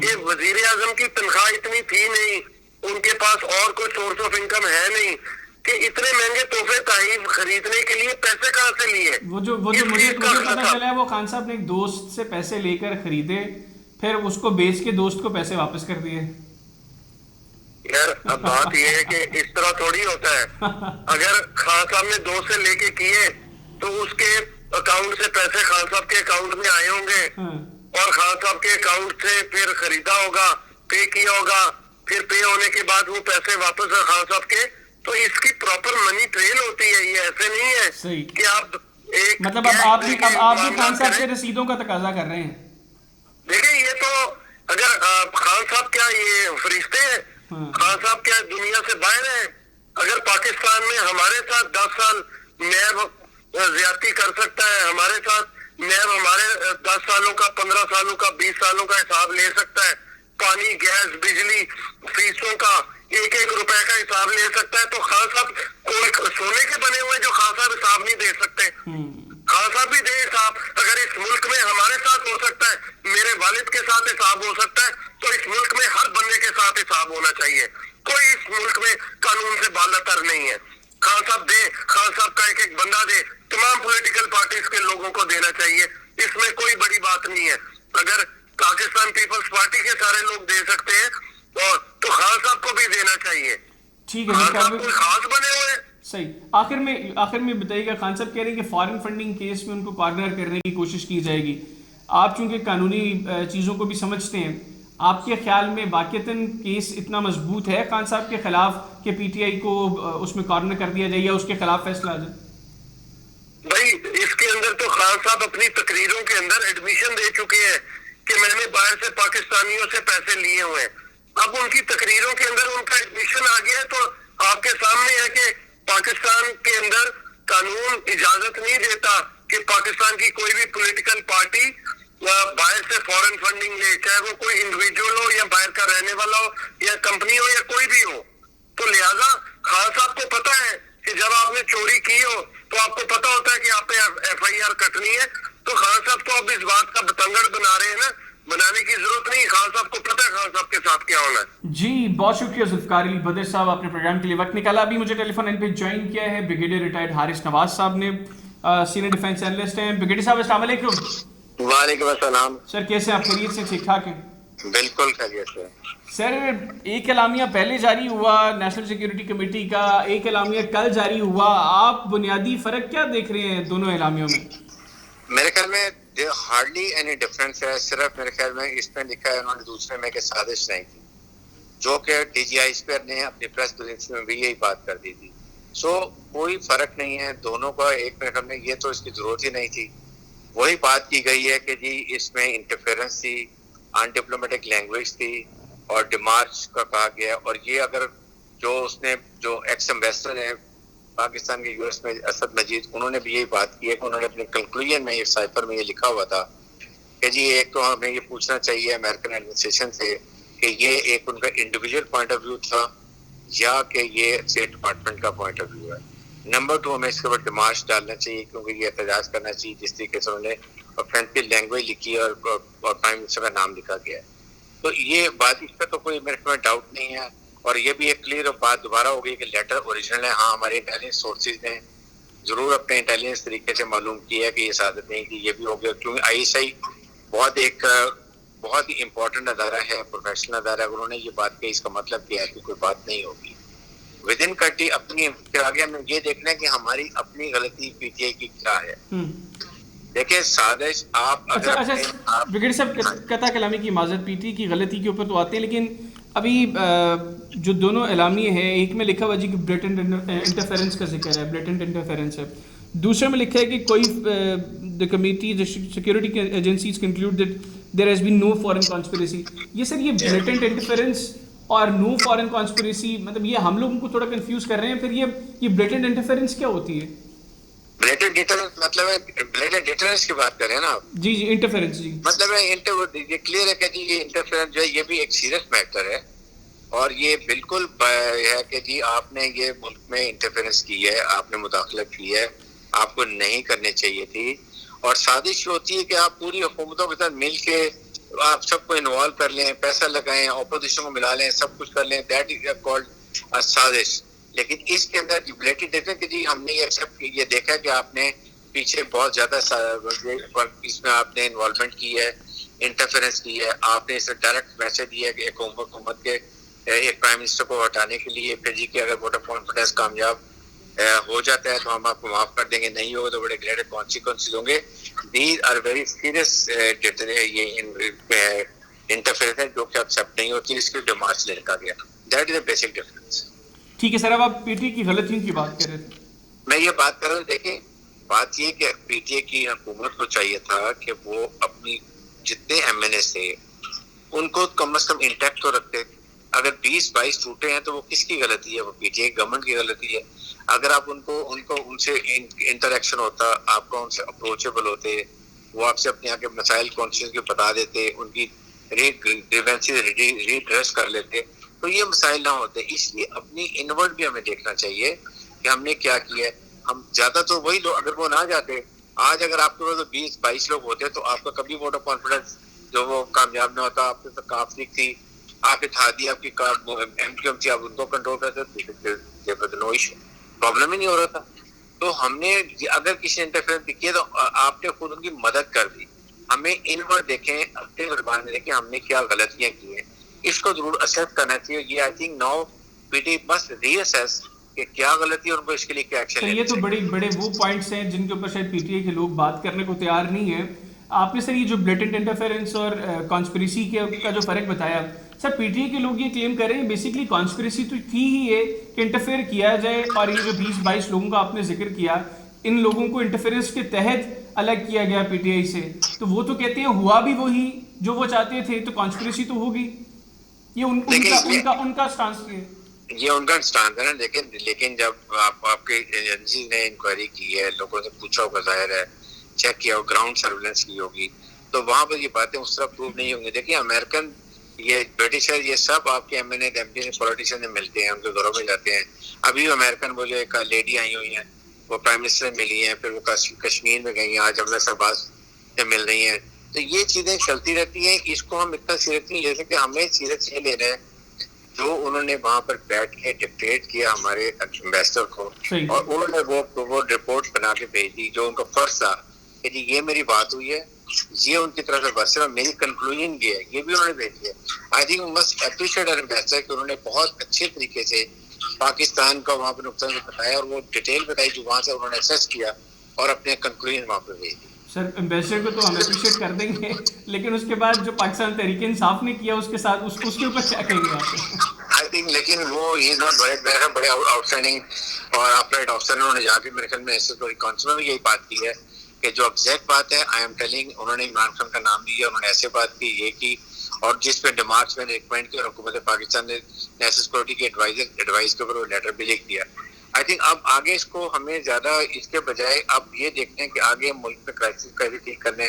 یہ وزیر اعظم کی تنخواہ اتنی تھی نہیں، ان کے پاس اور کوئی سورس آف انکم ہے نہیں کہ اتنے مہنگے تحفے تحائف خریدنے کے لیے پیسے کہاں سے لیے. وہ جو مجھے پتا چلا ہے وہ خان صاحب نے ایک دوست سے پیسے لے کر خریدے، پھر اس کو بیچ کے دوست کو پیسے واپس کر دیے. یار اب بات یہ ہے کہ اس طرح تھوڑی ہوتا ہے. اگر خان صاحب نے دوست سے لے کے کیے تو اس کے اکاؤنٹ سے پیسے خان صاحب کے اکاؤنٹ میں آئے ہوں گے، اور خان صاحب کے اکاؤنٹ سے پھر خریدا ہوگا، پے کیا ہوگا، پھر پے ہونے کے بعد وہ پیسے واپس خان صاحب کے. تو اس کی پراپر منی ٹریل ہوتی ہے. یہ ایسے نہیں ہے کہ آپ ایک مطلب اب آپ بھی خان صاحب سے رسیدوں کا تقاضا کر رہے ہیں. دیکھیں یہ تو اگر خان صاحب کیا یہ فرشتے ہیں؟ خان صاحب کیا دنیا سے باہر ہیں؟ اگر پاکستان میں ہمارے ساتھ 10 سال نیب زیادتی کر سکتا ہے، ہمارے ساتھ نیب ہمارے 10 سالوں کا 15 سالوں کا 20 سالوں کا حساب لے سکتا ہے، پانی گیس بجلی فیسوں کا 1 روپے کا حساب لے سکتا ہے، تو خان صاحب کوئی سونے کے بنے ہوئے جو خان صاحب حساب نہیں دے سکتے. خان صاحب بھی دے حساب. اگر اس ملک میں ہمارے ساتھ ہو سکتا ہے، میرے والد کے ساتھ حساب ہو سکتا ہے، تو اس ملک میں ہر بندے کے ساتھ حساب ہونا چاہیے. کوئی اس ملک میں قانون سے بالا تر نہیں ہے. خان صاحب دے، خان صاحب کا ایک بندہ دے، تمام پولیٹیکل پارٹیز کے لوگوں کو دینا چاہیے. اس میں کوئی بڑی بات نہیں ہے. اگر پاکستان پیپلز پارٹی کے سارے لوگ دے سکتے ہیں تو خان صاحب کو بھی دینا چاہیے. ٹھیک ہے، خان صاحب کوئی خاص بنے ہوئے. صحیح. آخر میں بتائیے گا، خان صاحب کہہ رہے ہیں کہ فارن فنڈنگ کیس میں ان کو کارنر کرنے کی کوشش کی جائے گی. آپ چونکہ قانونی چیزوں کو بھی سمجھتے ہیں، آپ کے خیال میں واقعتاً کیس اتنا مضبوط ہے خان صاحب کے خلاف کہ پی ٹی آئی کو اس میں کارنر کر دیا جائے یا اس کے خلاف فیصلہ آ جائے؟ بھائی اس کے اندر تو خان صاحب اپنی تقریروں کے اندر ایڈمیشن دے چکے ہیں کہ میں نے باہر سے پاکستانیوں سے پیسے لیے ہوئے ہیں. اب ان کی تقریروں کے اندر ان کا ایڈمیشن آ گیا ہے، تو آپ کے سامنے ہے کہ پاکستان کے اندر قانون اجازت نہیں دیتا کہ پاکستان کی کوئی بھی پولیٹیکل پارٹی باہر سے فورن فنڈنگ لے، چاہے وہ کوئی انڈیویجول ہو یا باہر کا رہنے والا ہو یا کمپنی ہو یا کوئی بھی ہو. تو لہذا خان صاحب کو پتا ہے کہ جب آپ نے چوری کی ہو تو آپ کو پتا ہوتا ہے کہ آپ نے ایف آئی آر کٹنی ہے. تو خان صاحب تو اب اس بات کا بتنگڑ بنا رہے ہیں نا، بنانے کی ضرورت نہیں. خان صاحب کو پتا ہے خان صاحب کے ساتھ کیا ہونا ہے. جی بہت شکریہ ذوالفقار علی بدر صاحب، آپ نے پروگرام کے لیے وقت نکالا. ابھی مجھے ٹیلی فون لائن پہ جوائن کیا ہے بریگیڈیئر ریٹائرڈ حارث نواز صاحب نے، سینئر ڈیفینس اینالسٹ ہیں. بریگیڈیئر صاحب السلام علیکم. وعلیکم السلام سر، کیسے ہیں آپ؟ خیریت سے؟ ٹھیک ٹھاک ہیں؟ بالکل خیریت سے. سر ایک اعلامیہ پہلے جاری ہوا نیشنل سیکیورٹی کمیٹی کا، ایک اعلامیہ کل جاری ہوا. آپ بنیادی فرق کیا دیکھ رہے ہیں دونوں اعلامیوں میں؟ میرے خیال میں ہارڈلی اینی ڈفرینس ہے. صرف میرے خیال میں اس میں لکھا ہے انہوں نے دوسرے میں کہ سازش نہیں تھی, جو کہ ڈی جی آئی اسپیئر نے اپنی پریس بریفنگ میں بھی یہی بات کر دی تھی. سو کوئی فرق نہیں ہے دونوں کا. ایک میرے خیال میں یہ تو اس کی ضرورت ہی نہیں تھی. وہی بات کی گئی ہے کہ جی اس میں انٹرفیئرنس تھی, ان ڈپلومیٹک لینگویج تھی اور ڈیمارچ کا کہا گیا. اور یہ اگر جو اس نے جو ایکس ایمبیسڈر ہیں پاکستان کے یو ایس میں اسد مجید, انہوں نے بھی یہی بات کی ہے کہ انہوں نے اپنے کنکلوژن میں یہ سائفر میں یہ لکھا ہوا تھا کہ جی ایک تو ہمیں یہ پوچھنا چاہیے امریکن ایڈمنسٹریشن سے کہ یہ ایک ان کا انڈیویجول پوائنٹ آف ویو تھا یا کہ یہ اسٹیٹ ڈپارٹمنٹ کا پوائنٹ آف ویو ہے. نمبر 2 ہمیں اس کے اوپر ڈیمارچ ڈالنا چاہیے کیونکہ یہ احتجاج کرنا چاہیے جس طریقے سے انہوں نے اوفینسو لینگویج لکھی اور پرائم منسٹر کا نام لکھا گیا ہے. تو یہ بات اس پہ تو کوئی میرے کو ڈاؤٹ نہیں ہے. اور یہ بھی ایک کلیئر بات دوبارہ ہو گئی کہ لیٹر اوریجنل ہے. ہاں ہمارے انٹیلیجنس سورسز نے ضرور اپنے انٹیلیجنس طریقے سے معلوم کیا ہے کہ یہ سعادت نہیں کی, یہ بھی ہو گیا کیونکہ آئی ایس آئی بہت ہی امپورٹنٹ ادارہ ہے, پروفیشنل ادارہ ہے. انہوں نے یہ بات کہی اس کا مطلب کیا ہے کہ کوئی بات نہیں ہوگی ود ان کنٹری. اپنی پھر آگے ہمیں یہ دیکھنا ہے کہ ہماری اپنی غلطی پی ٹی آئی کی کیا ہے. دیکھیں سازش آپ اچھا وکٹ صاحب قطع کلامی کی معذرت, پی ٹی کی غلطی کے اوپر تو آتے ہیں, لیکن ابھی جو دونوں اعلامیے ہیں ایک میں لکھا ہوا جی کہ بلیٹنٹ انٹرفیرنس کا ذکر ہے, بلیٹنٹ انٹرفیرنس ہے. دوسرے میں لکھا ہے کہ کوئی the committee the security agencies concluded that there has been no foreign conspiracy. یہ سر یہ بلیٹنٹ انٹرفیرنس اور نو فارن کانسپریسی مطلب یہ ہم لوگوں کو تھوڑا کنفیوز کر رہے ہیں. پھر یہ بلیٹنٹ انٹرفیرنس کیا ہوتی ہے؟ بلیٹنٹ ڈیٹرنس مطلب ہے بلیٹنٹ ڈیٹرنس کی بات کر رہے ہیں نا آپ؟ جی جی انٹرفیرنس, جی مطلب ہے یہ کلیئر ہے کہ جی یہ انٹرفیرنس جو ہے یہ بھی ایک سیریس میٹر ہے اور یہ بالکل ہے کہ جی آپ نے یہ ملک میں انٹرفیرنس کی ہے, آپ نے مداخلت کی ہے, آپ کو نہیں کرنی چاہیے تھی. اور سازش ہوتی ہے کہ آپ پوری حکومتوں کے ساتھ مل کے آپ سب کو انوالو کر لیں, پیسہ لگائیں, اپوزیشن کو ملا لیں, سب کچھ کر لیں, دیٹ از کالڈ سازش. لیکن اس کے اندر بلیٹنٹ دیکھیں کہ جی ہم نے یہ دیکھا کہ آپ نے پیچھے بہت زیادہ اس میں آپ نے انوالومنٹ کی ہے, انٹرفیرنس کی ہے. آپ نے اسے ڈائریکٹ میسج دیا کہ ایک حکومت کے ایک پرائم منسٹر کو ہٹانے کے لیے پھر جی کہ اگر ووٹ آف کانفیڈنس کامیاب ہو جاتا ہے تو ہم آپ کو معاف کر دیں گے, نہیں ہوگا تو بڑے گریٹ کانسیکوینسز ہوں گے. دیز آر ویری سیریس یہ انٹرفیئرنس ہے جو کہ ایکسیپٹ نہیں ہوتی. اس کی ڈیمارچ لکھا گیا, that is a basic difference. ٹھیک ہے سر, اب آپ پی ٹی کی غلطیوں کی بات کر رہے تھے. میں یہ بات کر رہا ہوں, دیکھیں بات یہ کہ پی ٹی اے کی حکومت کو چاہیے تھا کہ وہ اپنی جتنے ایم این اے تھے ان کو کم از کم انٹیکٹ تو رکھتے. اگر 20-22 ٹوٹے ہیں تو وہ کس کی غلطی ہے؟ وہ پی ٹی اے گورنمنٹ کی غلطی ہے. اگر آپ ان سے انٹریکشن ہوتا, آپ کو ان سے اپروچیبل ہوتے, وہ آپ سے اپنے آگے مسائل کانسٹیٹوئنسی کے بتا دیتے, ان کی گریونسز ریڈریس کر لیتے تو یہ مسائل نہ ہوتے. اس لیے اپنی انورڈ بھی ہمیں دیکھنا چاہیے کہ ہم نے کیا کیا ہے. ہم زیادہ تو وہی لوگ, اگر وہ نہ جاتے آج اگر آپ کے پاس 20-22 لوگ ہوتے تو آپ کا کبھی ووٹ آف کانفیڈنس جو وہ کامیاب نہ ہوتا. آپ کے کافی تھی, آپ اتحادی, آپ کی ایم کیو ایم تھی, آپ ان کو کنٹرول کرتے, نو ایشو, پرابلم ہی نہیں ہو رہا تھا. تو ہم نے اگر کسی نے انٹرفیئرنس کیا تو آپ نے خود ان کی مدد کر دی. ہمیں انورڈ دیکھیں, اپنے زبان میں دیکھیں ہم نے کیا غلطیاں کی ہیں, اس کو ضرور اسیس کرنا چاہیے. یہ I think now P T must reassess کہ کیا غلطی ہے اور ان کو اس کے لیے کیا ایکشن لینا چاہیے. یہ تو بڑے وہ پوائنٹس ہیں جن کے اوپر شاید پی ٹی اے کے لوگ بات کرنے کو تیار نہیں ہیں. آپ نے سر یہ جو بلیٹنٹ انٹرفیرنس اور کانسپریسی کا جو فرق بتایا, سر پی ٹی اے کے لوگ یہ کلیم کر رہے ہیں بیسکلی کانسپریسی تو تھی ہی ہے کہ انٹرفیئر کیا جائے, اور یہ جو 20-22 لوگوں کا آپ نے ذکر کیا ان لوگوں کو انٹرفیئرنس کے تحت الگ کیا گیا پی ٹی آئی سے. تو وہ تو کہتے ہیں ہوا بھی وہی جو وہ چاہتے تھے, تو کانسپریسی تو ہوگی. یہ ان کا سٹانس ہے, یہ ان کا سٹانس ہے نا. لیکن جب آپ کے ایجنسی نے انکوائری کی ہے, لوگوں سے پوچھا ہوگا, ظاہر ہے چیک کیا ہو, گراؤنڈ سرویلنس کی ہوگی, تو وہاں پر یہ باتیں اس طرح پروو نہیں ہوں گی. دیکھیے امریکن, یہ برٹشر, یہ سب آپ کے M N A M P politician سے ملتے ہیں, ان کے گھروں میں جاتے ہیں. ابھی امریکن وہ جو ایک لیڈی آئی ہوئی ہیں وہ پرائم منسٹر سے ملی ہیں, پھر وہ کشمیر میں گئی ہیں, آج امر شہباز سے مل رہی ہیں. تو یہ چیزیں چلتی رہتی ہیں. اس کو ہم اتنا سیریس نہیں لے سکتے. ہمیں سیریس یہ لینا ہے جو انہوں نے وہاں پر بیٹھ کے ڈکٹیٹ کیا ہمارے ایمبیسڈر کو, اور انہوں نے وہ رپورٹ بنا کے بھیج دی جو ان کا فرض تھا کہ جی یہ میری بات ہوئی ہے, یہ ان کی طرف سے برسر, میری کنکلوژن یہ ہے, یہ بھی انہوں نے بھیج دیا. I think we must appreciate our ambassador کہ انہوں نے بہت اچھے طریقے سے پاکستان کا وہاں پہ نقطہ بتایا اور وہ ڈیٹیل بتائی جو وہاں سے انہوں نے اسیس کیا اور اپنے کنکلوژن وہاں پہ بھیج دی. سر ایمبیسڈر کو تو ہم اپریشیٹ کر دیں گے، لیکن اس کے بعد جو پاکستان تحریک انصاف نے کیا اس کے ساتھ اس کے اوپر کیا کہیں گے آپ؟ آئی تھنک لیکن وہ ہی از ناٹ بڑے آؤٹ اسٹینڈنگ اور اپلائڈ افسر انہوں نے جا کے میرے خیال میں ایس ایس کونسل میں بھی یہی بات کی ہے کہ جو ایگزیکٹ بات ہے آئی ایم ٹیلنگ، انہوں نے عمران خان کا نام لیا، انہوں نے ایسے بات کی یہ کی، اور جس پہ ڈیمارکس میں نے ریکمینڈ کیا اور حکومت پاکستان نے نیشنل سیکورٹی کے ایڈوائز کے اوپر وہ لیٹر بھی لکھ دیا. آئی تھنک اب آگے اس کو ہمیں زیادہ اس کے بجائے اب یہ دیکھتے ہیں کہ آگے ملک میں کرائسس کیسے ٹھیک کرنے.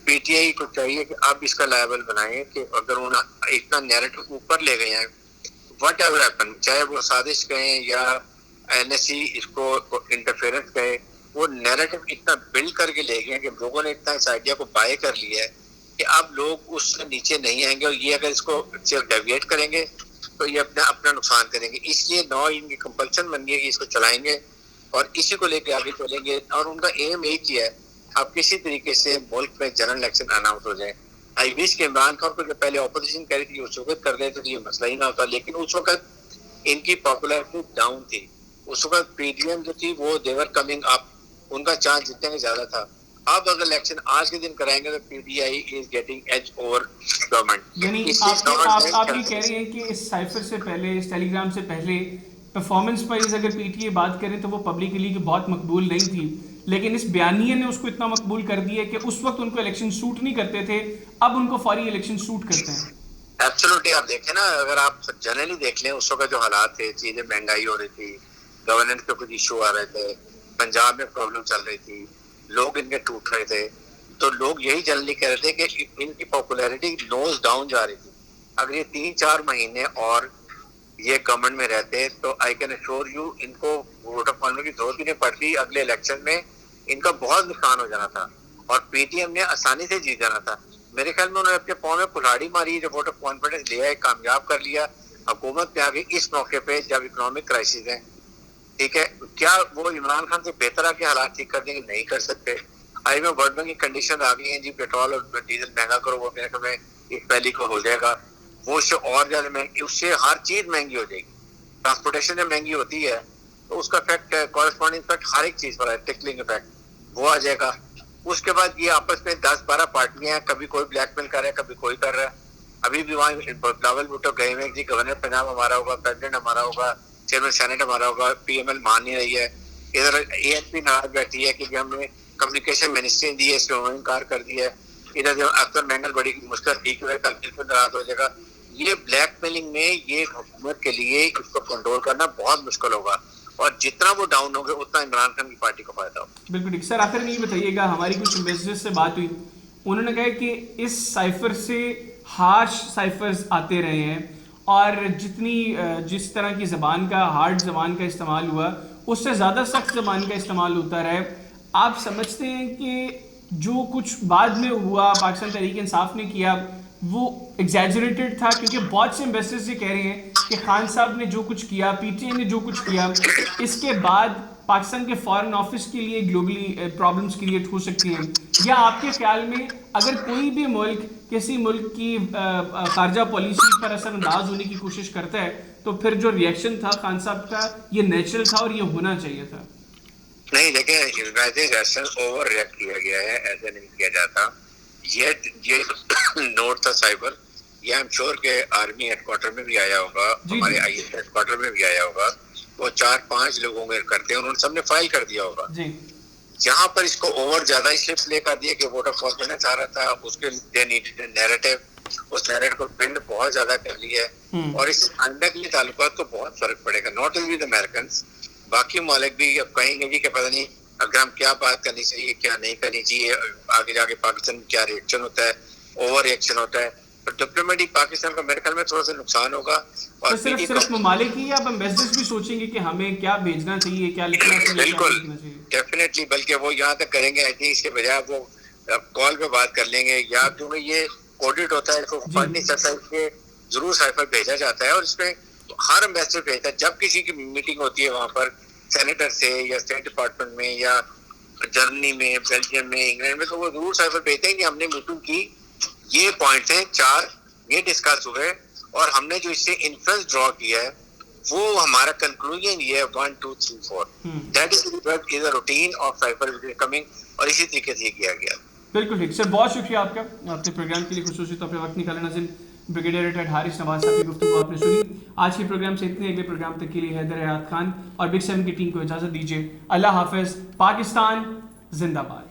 پی ٹی آئی کو چاہیے کہ اب اس کا لائبل بنائیں کہ اگر انہوں اتنا نیریٹو اوپر لے گئے ہیں وٹ ایور ہیپن، چاہے وہ سازش کہیں یا این ایس سی اس کو انٹرفیئرنس کہے، وہ نیریٹو اتنا بلڈ کر کے لے گئے کہ لوگوں نے اتنا اس آئیڈیا کو بائی کر لیا ہے کہ اب لوگ اس سے نیچے نہیں آئیں گے، اور یہ اگر اس کو ڈیویٹ کریں گے تو یہ اپنا نقصان کریں گے. اس لیے نو ان کی کمپلشن بن گئی کہ اس کو چلائیں گے اور اسی کو لے کے آگے چلیں گے، اور ان کا ایم ایک ہی ہے اب کسی طریقے سے ملک میں جنرل الیکشن اناؤنس ہو جائے. آئی وش کہ عمران خان کو جو پہلے اپوزیشن کر رہی تھی اس وقت کر دیتے تو یہ مسئلہ ہی نہ ہوتا، لیکن اس وقت ان کی پاپولیرٹی ڈاؤن تھی. اس وقت پی ڈی ایم جو تھی وہ دیور کمنگ اپ، ان کا چانس جتنے میں زیادہ تھا. اب اگر الیکشن آج کے دن کرائیں گے تو P D I is getting edge over government. یعنی آپ یہ کہہ رہے ہیں کہ اس سائفر سے پہلے، اس ٹیلی گرام سے پہلے پرفارمنس وائز اگر پی ٹی اے بات کریں تو وہ پبلکلی کہ بہت مقبول نہیں تھی، لیکن اس بیانیے نے اس کو اتنا مقبول کر دیا کہ اس وقت ان کو الیکشن سوٹ نہیں کرتے تھے، اب ان کو فوری الیکشن سوٹ کرتے ہیں. ایبسولوٹلی. آپ دیکھیں نا، اگر آپ جنرلی دیکھ لیں اس وقت جو حالات تھے، چیزیں مہنگائی ہو رہی تھی، گورننس کے کچھ ایشو آ رہے تھے، پنجاب میں پرابلم چل رہی تھی، لوگ ان کے ٹوٹ رہے تھے، تو لوگ یہی جنرلی کہہ رہے تھے کہ ان کی پاپولیرٹی نوز ڈاؤن جا رہی تھی. اگر یہ 3-4 مہینے اور یہ گورنمنٹ میں رہتے تو آئی کین ایشور یو ان کو ووٹ آف کانفیڈنس کی ضرورت بھی نہیں پڑتی، اگلے الیکشن میں ان کا بہت نقصان ہو جانا تھا اور پی ٹی ایم نے آسانی سے جیت جانا تھا. میرے خیال میں انہوں نے اپنے پاؤں میں کلاڑی ماری، جو ووٹ آف کانفیڈنس لیا ہے کامیاب کر لیا. حکومت پہ آگے اس موقع پہ جب اکنامک کرائسس ہے، ٹھیک ہے، کیا وہ عمران خان سے بہتر آ کے حالات ٹھیک کر دیں گے؟ نہیں کر سکتے. آئی میں ورلڈ بینک کی کنڈیشن آ گئی ہیں جی پیٹرول اور ڈیزل مہنگا کرو، وہ میرے خیال میں ایک پہلی کو ہو جائے گا، وہ اس سے اور زیادہ مہنگی، اس سے ہر چیز مہنگی ہو جائے گی. ٹرانسپورٹیشن جب مہنگی ہوتی ہے تو اس کا افیکٹ کورسپونڈنگ افیکٹ ہر ایک چیز پر ہے، ٹکلنگ افیکٹ وہ آ جائے گا. اس کے بعد یہ آپس میں 10-12 پارٹیاں ہیں، کبھی کوئی بلیک میل کر رہا ہے، کبھی کوئی کر رہا ہے. ابھی بھی وہاں بلاول بھٹو گئے ہوئے جی گورنر پنجاب ہمارا ہوگا، پریزیڈنٹ ہمارا ہوگا، چیئرمین سینٹ ہمارا ہوگا، پی ایم ایل مان نہیں رہی ہے. ادھر اے ایس پی ناراض بیٹھی ہے کہ ہم نے کمیونیکیشن منسٹری دی ہے، اس کو انکار کر دیا ہے. ادھر جو اکثر مینگل بڑی مشکل ٹھیک ہوئے کل بالکل ناراض ہو جائے گا. یہ بلیک میلنگ میں یہ حکومت کے لیے اس کو کنٹرول کرنا بہت مشکل ہوگا، اور جتنا وہ ڈاؤن ہوگا اتنا عمران خان کی پارٹی کو فائدہ ہوگا. بالکل ٹھیک. سر آخر میں یہ بتائیے گا، ہماری کچھ امبیسڈر سے بات ہوئی، انہوں نے کہا کہ اس سائفر سے ہارش سائفرز آتے رہے ہیں اور جس طرح کی زبان کا، ہارڈ زبان کا استعمال ہوا اس سے زیادہ سخت زبان کا استعمال ہوتا رہا. آپ سمجھتے ہیں کہ جو کچھ بعد میں ہوا پاکستان تحریک انصاف نے کیا وہ ایگزیجریٹڈ تھا؟ کیونکہ بہت سے انویسٹرز یہ کہہ رہے ہیں کہ خان صاحب نے جو کچھ کیا، پی ٹی آئی نے جو کچھ کیا، اس کے بعد پاکستان کے فارن آفس کے لیے گلوبلی پرابلمس کریٹ ہو سکتی ہیں. یا آپ کے خیال میں اگر کوئی بھی ملک کسی ملک کی خارجہ پالیسی پر اثر انداز ہونے کی کوشش کرتا ہے تو پھر جو ریئیکشن تھا خان صاحب کا یہ نیچرل تھا اور یہ ہونا چاہیے تھا؟ نہیں دیکھیں، ریئیکشن اوور ریئیکٹ کیا گیا ہے، ایسے نہیں کیا جاتا. یہ نوٹ تھا سائبر، یہ ایم شور کہ آرمی ہیڈ کوارٹر میں بھی آیا ہوگا، ہمارے آئی ایس ہیڈ کوارٹر میں بھی آیا ہوگا. وہ 4-5 لوگوں میں کرتے ہیں، انہوں نے سب نے فائل کر دیا ہوگا. جہاں پر اس کو اوور زیادہ اس لیے پلے کر دیا کہ ووٹ آف کانفیڈنس آ رہا تھا، اس کے نیریٹو، اس نیریٹو کو پرنٹ بہت زیادہ کر لیا ہے، اور اس سے آئندہ کے لیے تعلقات کو بہت فرق پڑے گا. ناٹ اونلی دا امیریکنس، باقی ممالک بھی اب کہیں گے جی کہ پتہ نہیں اگر ہم کیا بات کرنی چاہیے، کیا نہیں کرنی چاہیے، آگے جا کے پاکستان میں کیا ریئیکشن ہوتا ہے، اوور ریئیکشن ہوتا ہے. ڈپلومیٹک پاکستان کا میرے خیال میں تھوڑا سا نقصان ہوگا. اور صرف ممالک ہی، اب ایمبیسڈرز بھی سوچیں گے کہ ہمیں کیا بھیجنا چاہیے، کیا لکھنا چاہیے. بالکل ڈیفینیٹلی، بلکہ وہ یہاں تک کریں گے. آئی تھنک اس کے بجائے وہ کال پہ بات کر لیں گے، یا کیونکہ یہ کوڈٹ ہوتا ہے، اس کو پڑھ نہیں سکتا، اس کے ضرور سائفر بھیجا جاتا ہے، اور اس میں ہر ایمبیسڈر بھیجتا ہے. جب کسی کی میٹنگ ہوتی ہے وہاں پر سینیٹر سے یا اسٹیٹ ڈپارٹمنٹ میں یا جرمنی میں، بیلجیم میں، انگلینڈ میں، تو وہ ضرور سائفر بھیجتے ہیں کہ ہم نے میٹنگ کی، یہ پوائنٹس ہیں 4، یہ ڈسکس ہوئے، اور ہم نے جو اس سے انفلوئنس ڈرا کیا ہے وہ ہمارا کنکلوژن یہ ہے 1 2 3 4 that is a routine of cipher coming, اور اسی طریقے سے کیا گیا. بالکل ٹھیک سر, بہت شکریہ آپ کا آپ کے پروگرام کے لیے خصوصی طور پہ وقت نکالا. ناظرین, بریگیڈیئر ریٹائرڈ حارث نواز صاحب کی گفتگو آپ نے سنی. آج کے پروگرام سے اتنے, اگلے پروگرام تک کے لیے حیدر حیات خان اور بگ 7 کی ٹیم کو اجازت دیجیے. اللہ حافظ. پاکستان زندہ باد.